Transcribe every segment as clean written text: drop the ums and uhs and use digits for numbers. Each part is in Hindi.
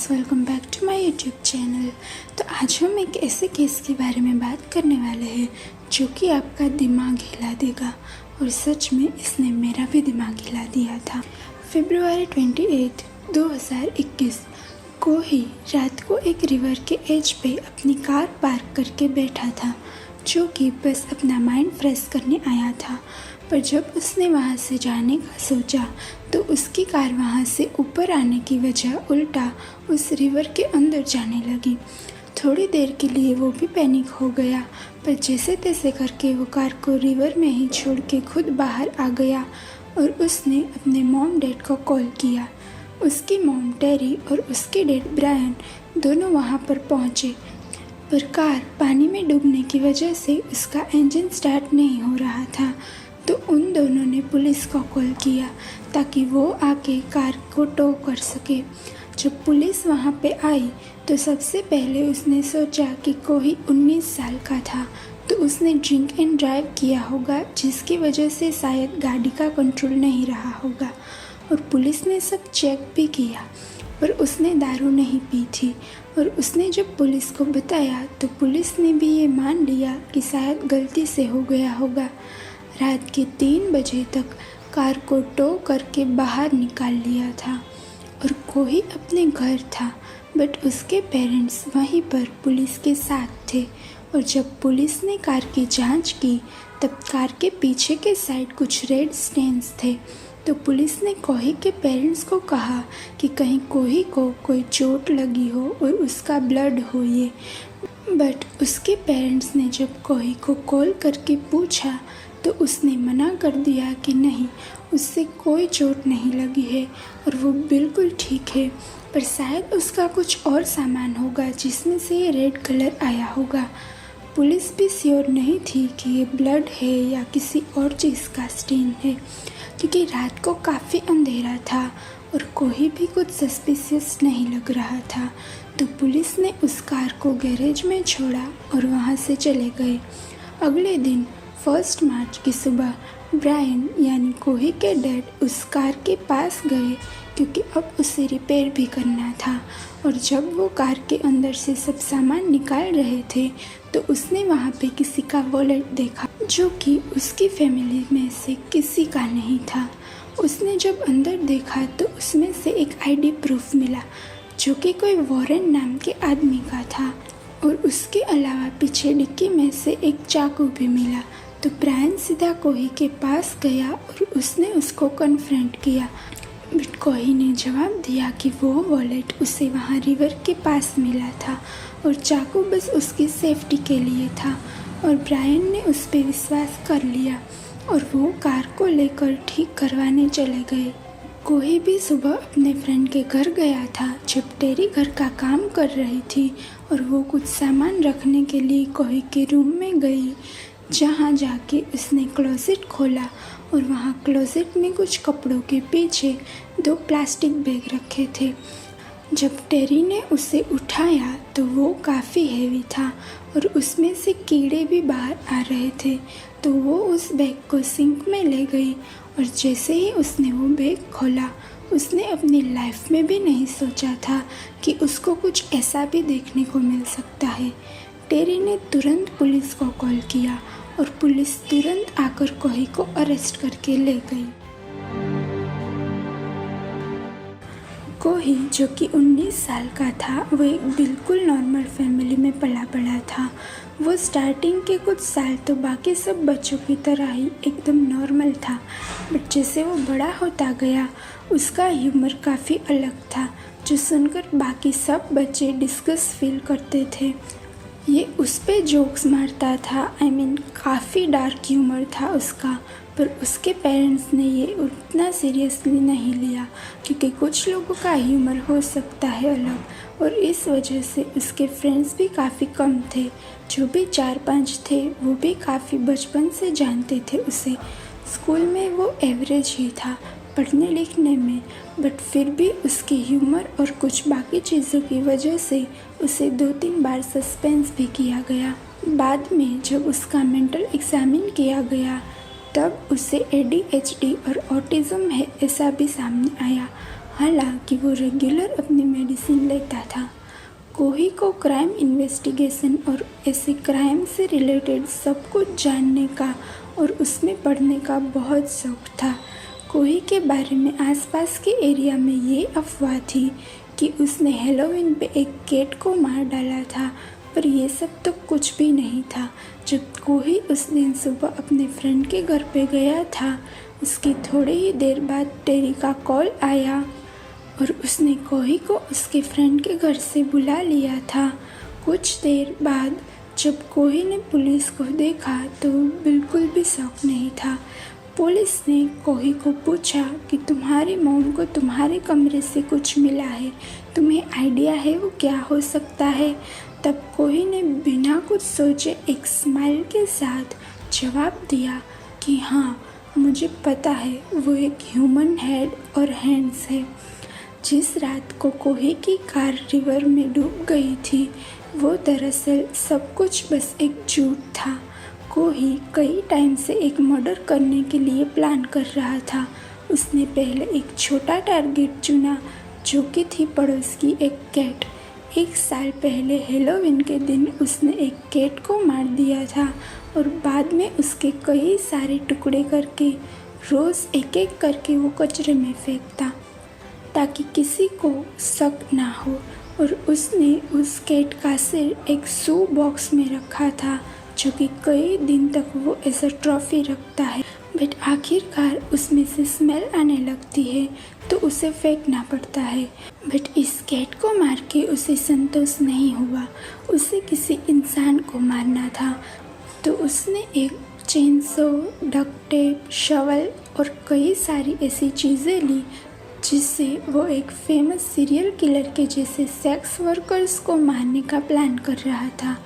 Friends, welcome back to my YouTube channel. तो आज हम एक ऐसे केस के बारे में बात करने वाले हैं जो कि आपका दिमाग हिला देगा। और सच में इसने मेरा भी दिमाग हिला दिया था। फरवरी 28, 2021 को ही रात को एक रिवर के एज पे अपनी कार पार्क करके बैठा था, जो कि बस अपना माइंड फ्रेश करने आया था। पर जब उसने वहाँ से जाने का सोचा तो उसकी कार वहाँ से ऊपर आने की वजह उल्टा उस रिवर के अंदर जाने लगी। थोड़ी देर के लिए वो भी पैनिक हो गया, पर जैसे तैसे करके वो कार को रिवर में ही छोड़ के खुद बाहर आ गया और उसने अपने मॉम डैड को कॉल किया। उसकी मॉम टेरी और उसके डैड ब्रायन दोनों वहाँ पर पहुँचे, पर कार पानी में डूबने की वजह से उसका इंजन स्टार्ट नहीं हो रहा था। तो उन दोनों ने पुलिस को कॉल किया ताकि वो आके कार को टो कर सके। जब पुलिस वहाँ पे आई तो सबसे पहले उसने सोचा कि कोई 19 साल का था, तो उसने ड्रिंक एंड ड्राइव किया होगा, जिसकी वजह से शायद गाड़ी का कंट्रोल नहीं रहा होगा। और पुलिस ने सब चेक भी किया, पर उसने दारू नहीं पी थी। और उसने जब पुलिस को बताया तो पुलिस ने भी ये मान लिया कि शायद गलती से हो गया होगा। रात के 3 बजे तक कार को टो करके बाहर निकाल लिया था और कोही अपने घर था, बट उसके पेरेंट्स वहीं पर पुलिस के साथ थे। और जब पुलिस ने कार की जांच की तब कार के पीछे के साइड कुछ रेड स्टेन्स थे। तो पुलिस ने कोही के पेरेंट्स को कहा कि कहीं कोही को कोई चोट लगी हो और उसका ब्लड हो ये। बट उसके पेरेंट्स ने जब कोही को कॉल करके पूछा तो उसने मना कर दिया कि नहीं, उससे कोई चोट नहीं लगी है और वो बिल्कुल ठीक है, पर शायद उसका कुछ और सामान होगा जिसमें से ये रेड कलर आया होगा। पुलिस भी श्योर नहीं थी कि ये ब्लड है या किसी और चीज़ का स्टेन है, क्योंकि रात को काफ़ी अंधेरा था और कोई भी कुछ सस्पिशियस नहीं लग रहा था। तो पुलिस ने उस कार को गैरेज में छोड़ा और वहाँ से चले गए। अगले दिन 1 मार्च की सुबह ब्रायन यानी कोही के डैड उस कार के पास गए, क्योंकि अब उसे रिपेयर भी करना था। और जब वो कार के अंदर से सब सामान निकाल रहे थे तो उसने वहाँ पे किसी का वॉलेट देखा, जो कि उसकी फैमिली में से किसी का नहीं था। उसने जब अंदर देखा तो उसमें से एक आईडी प्रूफ मिला, जो कि कोई वॉरेन नाम के आदमी का था। और उसके अलावा पीछे डिक्की में से एक चाकू भी मिला। तो ब्रायन सीधा कोही के पास गया और उसने उसको कन्फ्रंट किया, बट कोही ने जवाब दिया कि वो वॉलेट उसे वहाँ रिवर के पास मिला था और चाकू बस उसकी सेफ्टी के लिए था। और ब्रायन ने उस पर विश्वास कर लिया और वो कार को लेकर ठीक करवाने चले गए। कोही भी सुबह अपने फ्रेंड के घर गया था जब टेरी घर का काम कर रही थी और वो कुछ सामान रखने के लिए कोही के रूम में गई, जहाँ जाके उसने क्लोसेट खोला और वहाँ क्लोसेट में कुछ कपड़ों के पीछे 2 प्लास्टिक बैग रखे थे। जब टेरी ने उसे उठाया तो वो काफ़ी हैवी था और उसमें से कीड़े भी बाहर आ रहे थे। तो वो उस बैग को सिंक में ले गई और जैसे ही उसने वो बैग खोला, उसने अपनी लाइफ में भी नहीं सोचा था कि उसको कुछ ऐसा भी देखने को मिल सकता है। टेरी ने तुरंत पुलिस को कॉल किया और पुलिस तुरंत आकर कोही को अरेस्ट करके ले गई। कोही, जो कि 19 साल का था, वो एक बिल्कुल नॉर्मल फैमिली में पला बड़ा था। वो स्टार्टिंग के कुछ साल तो बाकी सब बच्चों की तरह ही एकदम नॉर्मल था, बट जैसे वो बड़ा होता गया उसका ह्यूमर काफ़ी अलग था, जो सुनकर बाकी सब बच्चे डिस्गस्ट फील करते थे। ये उस पे जोक्स मारता था, काफ़ी डार्क ह्यूमर था उसका। पर उसके पेरेंट्स ने ये उतना सीरियसली नहीं लिया, क्योंकि कुछ लोगों का ह्यूमर हो सकता है अलग, और इस वजह से उसके फ्रेंड्स भी काफ़ी कम थे। जो भी 4-5 थे वो भी काफ़ी बचपन से जानते थे उसे। स्कूल में वो एवरेज ही था पढ़ने लिखने में, बट फिर भी उसके ह्यूमर और कुछ बाकी चीज़ों की वजह से उसे 2-3 बार सस्पेंस भी किया गया। बाद में जब उसका मेंटल एग्जामिन किया गया तब उसे ADHD और ऑटिज़म है ऐसा भी सामने आया। हालांकि वो रेगुलर अपनी मेडिसिन लेता था। कोही को क्राइम इन्वेस्टिगेशन और ऐसे क्राइम से रिलेटेड सब कुछ जानने का और उसमें पढ़ने का बहुत शौक था। कोही के बारे में आसपास के एरिया में ये अफवाह थी कि उसने हैलोवीन पे एक कैट को मार डाला था, पर यह सब तो कुछ भी नहीं था। जब कोही उस दिन सुबह अपने फ्रेंड के घर पे गया था, उसकी थोड़ी ही देर बाद टेरी का कॉल आया और उसने कोही को उसके फ्रेंड के घर से बुला लिया था। कुछ देर बाद जब कोही ने पुलिस को देखा तो बिल्कुल भी शौक नहीं था। पुलिस ने कोही को पूछा कि तुम्हारी मॉम को तुम्हारे कमरे से कुछ मिला है, तुम्हें आइडिया है वो क्या हो सकता है? तब कोही ने बिना कुछ सोचे एक स्माइल के साथ जवाब दिया कि हाँ, मुझे पता है, वो एक ह्यूमन हेड और हैंड्स है। जिस रात को कोही की कार रिवर में डूब गई थी, वो दरअसल सब कुछ बस एक झूठ था। कोही कई टाइम से एक मर्डर करने के लिए प्लान कर रहा था। उसने पहले एक छोटा टारगेट चुना जो कि थी पड़ोस की एक कैट। 1 साल पहले हैलोवीन के दिन उसने एक कैट को मार दिया था और बाद में उसके कई सारे टुकड़े करके रोज़ एक एक करके वो कचरे में फेंकता ताकि किसी को शक ना हो। और उसने उस कैट का सिर एक शू बॉक्स में रखा था जो कि कई दिन तक वो ऐसा ट्रॉफी रखता है, बट आखिरकार उसमें से स्मेल आने लगती है तो उसे फेंकना पड़ता है। बट इस कैट को मार के उसे संतोष नहीं हुआ, उसे किसी इंसान को मारना था। तो उसने एक चेनसो, डक्ट टेप, शवल और कई सारी ऐसी चीज़ें ली जिससे वो एक फेमस सीरियल किलर के जैसे सेक्स वर्कर्स को मारने का प्लान कर रहा था।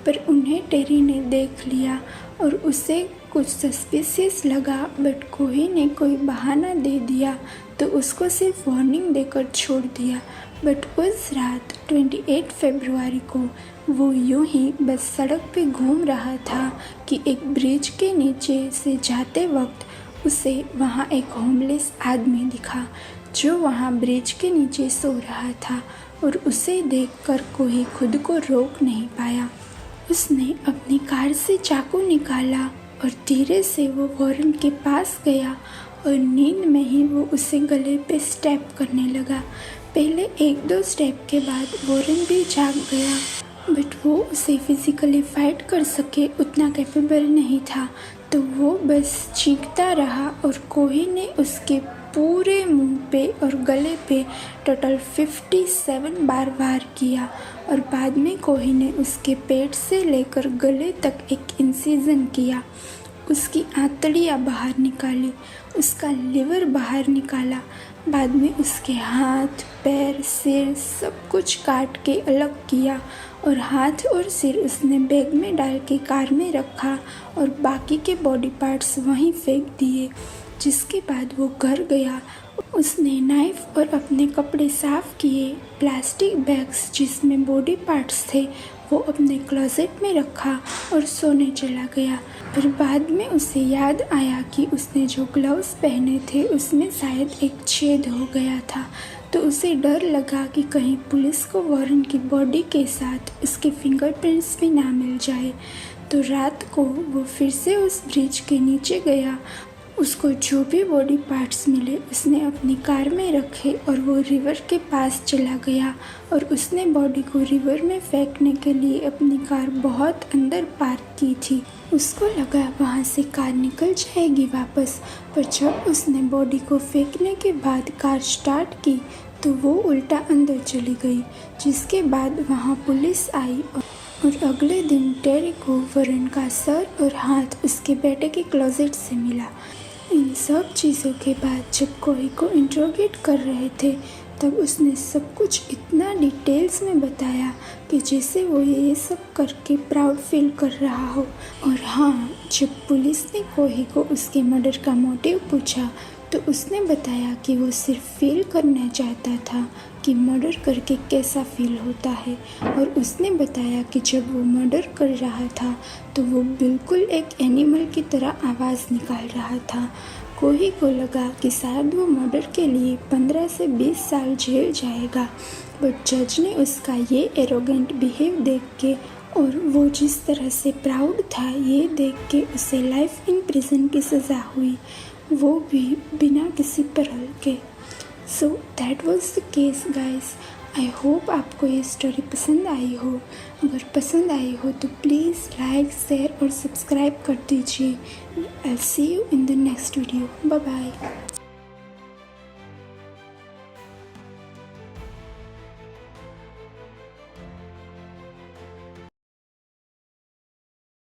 पर उन्हें टेरी ने देख लिया और उसे कुछ सस्पिशियस लगा, बट कोही ने कोई बहाना दे दिया तो उसको सिर्फ वार्निंग देकर छोड़ दिया। बट उस रात 28 फरवरी को वो यूं ही बस सड़क पे घूम रहा था कि एक ब्रिज के नीचे से जाते वक्त उसे वहाँ एक होमलेस आदमी दिखा जो वहाँ ब्रिज के नीचे सो रहा था और उसे देखकर कोही खुद को रोक नहीं पाया। उसने अपनी कार से चाकू निकाला और धीरे से वो वॉरेन के पास गया और नींद में ही वो उसे गले पे स्टेप करने लगा। पहले 1-2 स्टेप के बाद वॉरेन भी जाग गया, बट वो उसे फिजिकली फाइट कर सके उतना कैपेबल नहीं था, तो वो बस चीखता रहा और कोही ने उसके पूरे मुंह पे और गले पे टोटल 57 बार वार किया और बाद में कोही ने उसके पेट से लेकर गले तक एक इंसिजन किया। उसकी आंतड़ियाँ बाहर निकाली, उसका लिवर बाहर निकाला, बाद में उसके हाथ, पैर, सिर सब कुछ काट के अलग किया और हाथ और सिर उसने बैग में डाल के कार में रखा और बाकी के बॉडी पार्ट्स वहीं फेंक दिए। जिसके बाद वो घर गया। उसने नाइफ और अपने कपड़े साफ किए, प्लास्टिक बैग्स जिसमें बॉडी पार्ट्स थे वो अपने क्लोजेट में रखा और सोने चला गया। फिर बाद में उसे याद आया कि उसने जो ग्लव्स पहने थे उसमें शायद एक छेद हो गया था, तो उसे डर लगा कि कहीं पुलिस को वॉरेन की बॉडी के साथ उसके फिंगरप्रिंट्स भी ना मिल जाए। तो रात को वो फिर से उस ब्रिज के नीचे गया। उसको जो भी बॉडी पार्ट्स मिले उसने अपनी कार में रखे और वो रिवर के पास चला गया और उसने बॉडी को रिवर में फेंकने के लिए अपनी कार बहुत अंदर पार्क की थी। उसको लगा वहाँ से कार निकल जाएगी वापस, पर जब उसने बॉडी को फेंकने के बाद कार स्टार्ट की तो वो उल्टा अंदर चली गई, जिसके बाद वहाँ पुलिस आई और अगले दिन टेरी को वॉरेन का सर और हाथ उसके बेटे के क्लोजेट से मिला। इन सब चीज़ों के बाद जब कोही को इंट्रोगेट कर रहे थे तब उसने सब कुछ इतना डिटेल्स में बताया कि जैसे वो ये सब करके प्राउड फील कर रहा हो। और हाँ, जब पुलिस ने कोही को उसके मर्डर का मोटिव पूछा तो उसने बताया कि वो सिर्फ फील करना चाहता था कि मर्डर करके कैसा फील होता है। और उसने बताया कि जब वो मर्डर कर रहा था तो वो बिल्कुल एक एनिमल की तरह आवाज़ निकाल रहा था। कोई को लगा कि शायद वो मर्डर के लिए 15 से 20 साल जेल जाएगा, बट जज ने उसका ये एरोगेंट बिहेव देख के और वो जिस तरह से प्राउड था ये देख के उसे लाइफ इन प्रिजन की सज़ा हुई, वो भी बिना किसी परल के। So that was the case guys. I hope आपको ये स्टोरी पसंद आई हो। अगर पसंद आई हो तो प्लीज़ लाइक, शेयर और सब्सक्राइब कर दीजिए। I see you in the next video. Bye bye.